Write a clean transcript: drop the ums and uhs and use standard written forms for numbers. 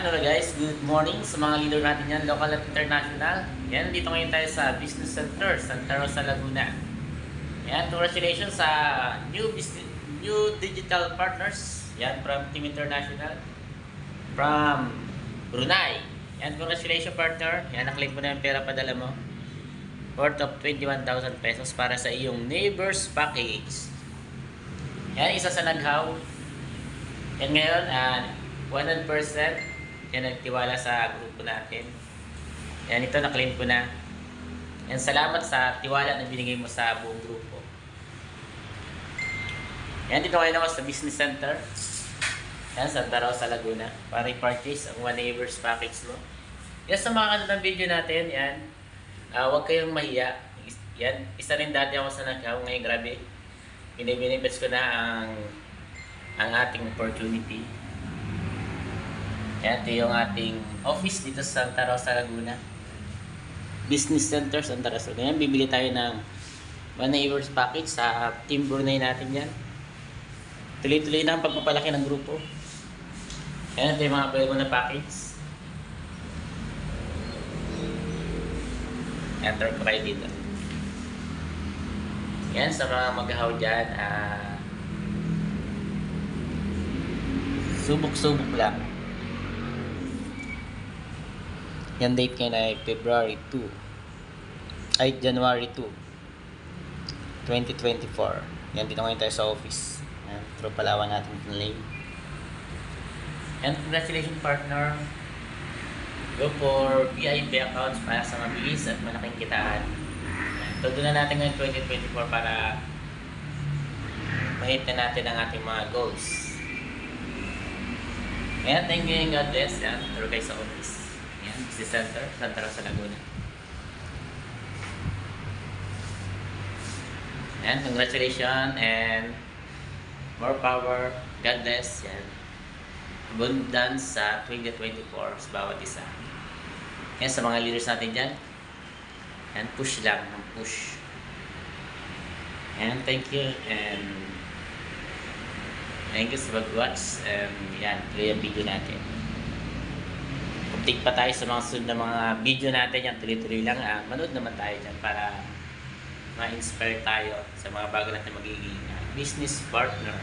Yan, hello guys, good morning sa mga leader natin yan, local at international. Yan, dito ngayon tayo sa Business Center, Santa Rosa, Laguna. Yan, congratulations sa new digital partners. Yan, from Team International, from Brunei. Yan, congratulations partner. Yan, naklaim mo na yung pera padala mo. Worth of 21,000 pesos para sa iyong neighbors package. Yan, isa sa naghaw. Yan ngayon, 100% yan nagtiwala sa grupo natin. Yan, ito na-claim ko na. Yan, salamat sa tiwala na binigay mo sa buong grupo. Yan, dito ngayon ako sa business center. Yan, Santa Rosa, Laguna. Para i-purchase ang One Neighbors package mo. Yan, sa mga ng video natin, yan. Huwag kayong mahiya. Yan, isa rin dati ako sa nagkaw. Ngayon, grabe. Binibinibets ko na ang ating opportunity. Yan, ito yung ating office dito sa Santa Rosa, Laguna. Business Center, Santa Rosa. Ganyan, bibili tayo ng One Neighbors package sa Team Brunei natin yan. Tuloy-tuloy na ang pagpapalaki ng grupo. Yan, ito yung mga available na package. Enter ko kayo dito. Yan, sa mga maghahaw dyan, subok-subok lang. Yan, date ngayon ay February 2. Ay, January 2. 2024. Yan, dito ngayon tayo sa office. Yan, through Palawan natin yung name. Yan, congratulations partner. Go for VIP accounts para sa mabilis at malaking kitaan. Todo na natin ngayon 2024 para ma-hit na natin ang ating mga goals. Yan, thank you and God bless. Yan, through kayo sa office. Yan, Business Center, Santa Rosa, Laguna. Yan, congratulations and more power. God bless. Yan. Abundance sa 2024 sa bawat isa. Yan, sa mga leaders natin dyan. Yan, push lang. Push. Yan, thank you and thank you sa pag-watch. And yan, tuloy ang video natin. Update pa tayo sa mga sunod na mga video natin. Yan, tuloy-tuloy lang. Manood naman tayo dyan para ma-inspire tayo sa mga bago natin magiging business partner.